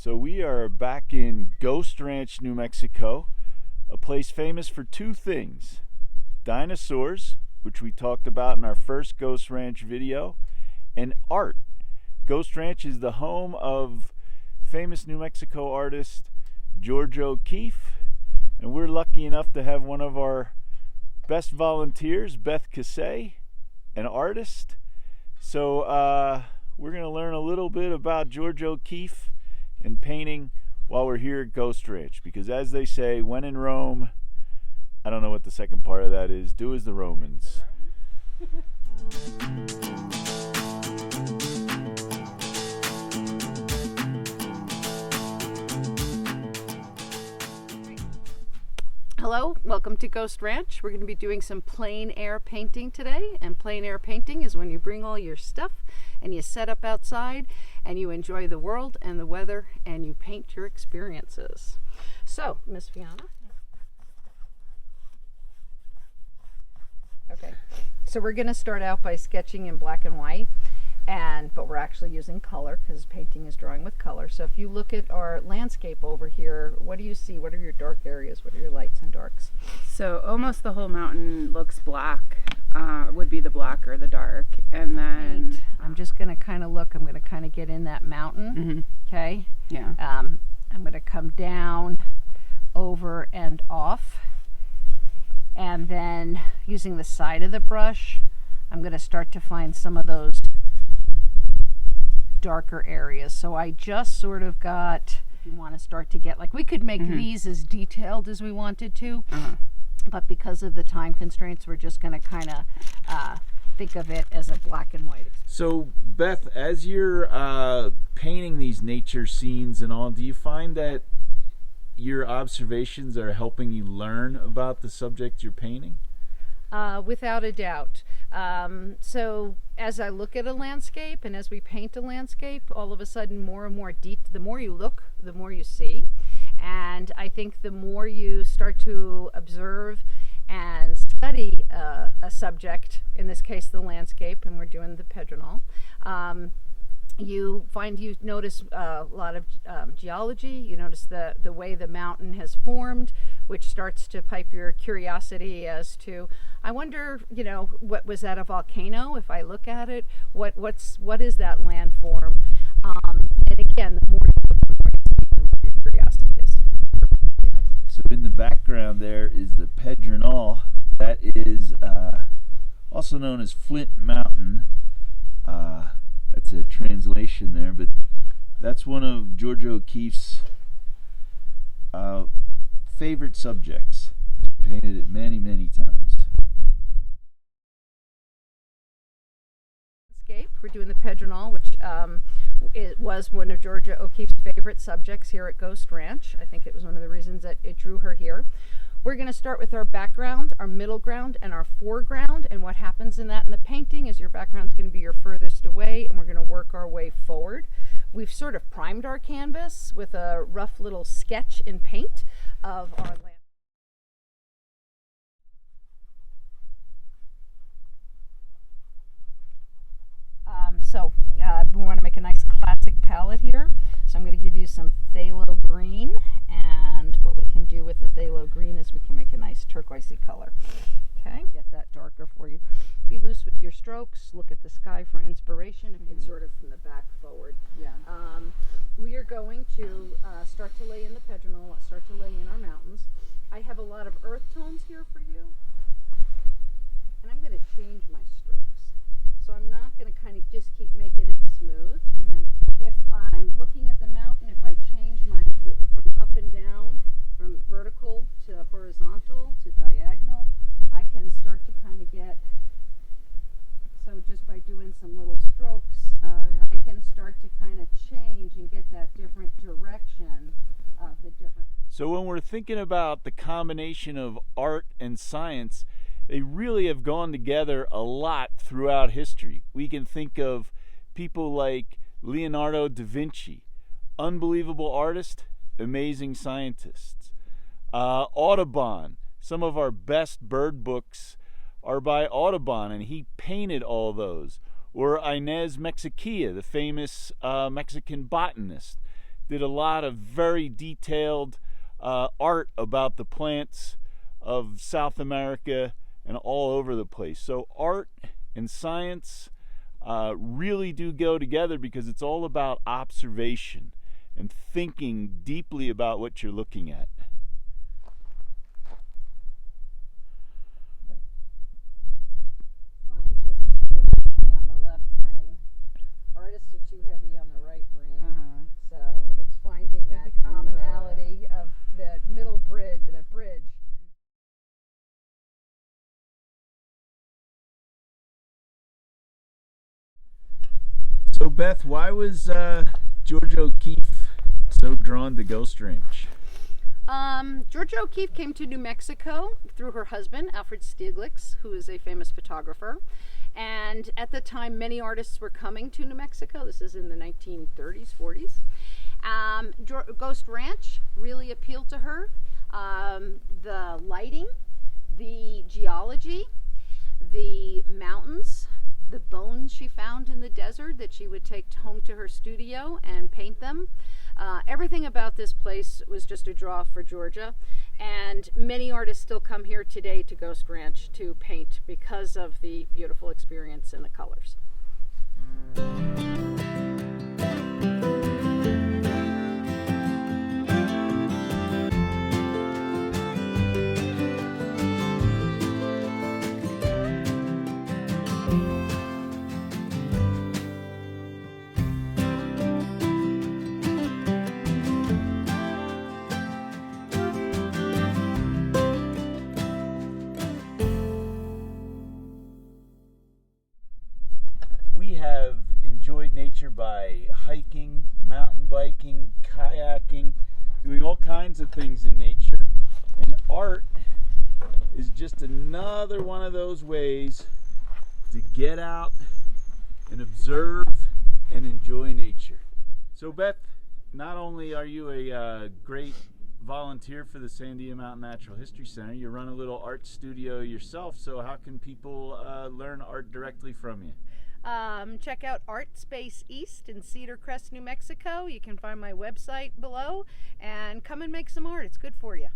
So we are back in Ghost Ranch, New Mexico, a place famous for two things: dinosaurs, which we talked about in our first Ghost Ranch video, and art. Ghost Ranch is the home of famous New Mexico artist George O'Keeffe, and we're lucky enough to have one of our best volunteers, Beth Cassay, an artist. So we're going to learn a little bit about George O'Keeffe and painting while we're here at Ghost Ranch, because as they say, when in Rome, I don't know what the second part of that is, do as the Romans. Hello, welcome to Ghost Ranch. We're going to be doing some plein air painting today, and plein air painting is when you bring all your stuff and you set up outside and you enjoy the world and the weather and you paint your experiences. So, Miss Fiona. Okay, so we're going to start out by sketching in black and white, but we're actually using color because painting is drawing with color. So if you look at our landscape over here, what do you see? What are your dark areas? What are your lights and darks? So almost the whole mountain looks black, would be the black or the dark. And then I'm just going to kind of look, I'm going to kind of get in that mountain. Okay. Yeah. I'm going to come down, over and off. And then using the side of the brush, I'm going to start to find some of those darker areas. So I just sort of got, if you want to start to get, like, we could make these as detailed as we wanted to, but because of the time constraints, we're just going to kind of think of it as a black and white experience. So Beth, as you're painting these nature scenes and all, do you find that your observations are helping you learn about the subject you're painting? Without a doubt. So as I look at a landscape and as we paint a landscape, all of a sudden more and more the more you look, the more you see. And I think the more you start to observe and study a subject, in this case the landscape, and we're doing the Pedronal, you notice a lot of geology. You notice the way the mountain has formed, which starts to pipe your curiosity as to, I wonder, what was that, a volcano? If I look at it, what is that landform? And again, the more you look, the more you see, the more your curiosity is. So in the background there is the Pedronal. That is also known as Flint Mountain. That's a translation there, but that's one of George O'Keeffe's favorite subjects. He's painted it many, many times. Landscape. We're doing the Pedronal, which it was one of George O'Keeffe's favorite subjects here at Ghost Ranch. I think it was one of the reasons that it drew her here. We're going to start with our background, our middle ground, and our foreground. And what happens in the painting is your background is going to be your furthest away, and we're going to work our way forward. We've sort of primed our canvas with a rough little sketch in paint of our land. We want to make a nice classic palette here. So I'm going to give you some phthalo green, and what we can do with the phthalo green is we can make a nice turquoisey color. Okay, get that darker for you. Be loose with your strokes. Look at the sky for inspiration. It's sort of from the back forward. Yeah. We are going to start to lay in the Pedronal, start to lay in our mountains. I have a lot of earth tones here for you, and I'm going to change my strokes. So I'm not going to kind of just keep making it smooth. If I'm looking at the mountain, if I change from up and down, from vertical to horizontal to diagonal, I can start to kind of get, so just by doing some little strokes, I can start to kind of change and get that different direction of the different. So when we're thinking about the combination of art and science, they really have gone together a lot throughout history. We can think of people like Leonardo da Vinci, unbelievable artist, amazing scientists. Audubon, some of our best bird books are by Audubon, and he painted all those. Or Inez Mexicilla, the famous Mexican botanist. did a lot of very detailed art about the plants of South America and all over the place. So art and science really do go together, because it's all about observation and thinking deeply about what you're looking at. On the left brain. Artists are too heavy on the right brain. So it's finding that commonality of the middle bridge, that bridge. So Beth, why was Georgia O'Keeffe so drawn to Ghost Ranch? Georgia O'Keeffe came to New Mexico through her husband, Alfred Stieglitz, who is a famous photographer. And at the time, many artists were coming to New Mexico. This is in the 1930s, 40s. Ghost Ranch really appealed to her. The lighting, the geology, the mountains, the bones she found in the desert that she would take home to her studio and paint them. Everything about this place was just a draw for Georgia, and many artists still come here today to Ghost Ranch to paint because of the beautiful experience and the colors. We have enjoyed nature by hiking, mountain biking, kayaking, doing all kinds of things in nature. And art is just another one of those ways to get out and observe and enjoy nature. So Beth, not only are you a great volunteer for the Sandia Mountain Natural History Center, you run a little art studio yourself. So how can people learn art directly from you? Check out Art Space East in Cedar Crest, New Mexico. You can find my website below, and come and make some art. It's good for you.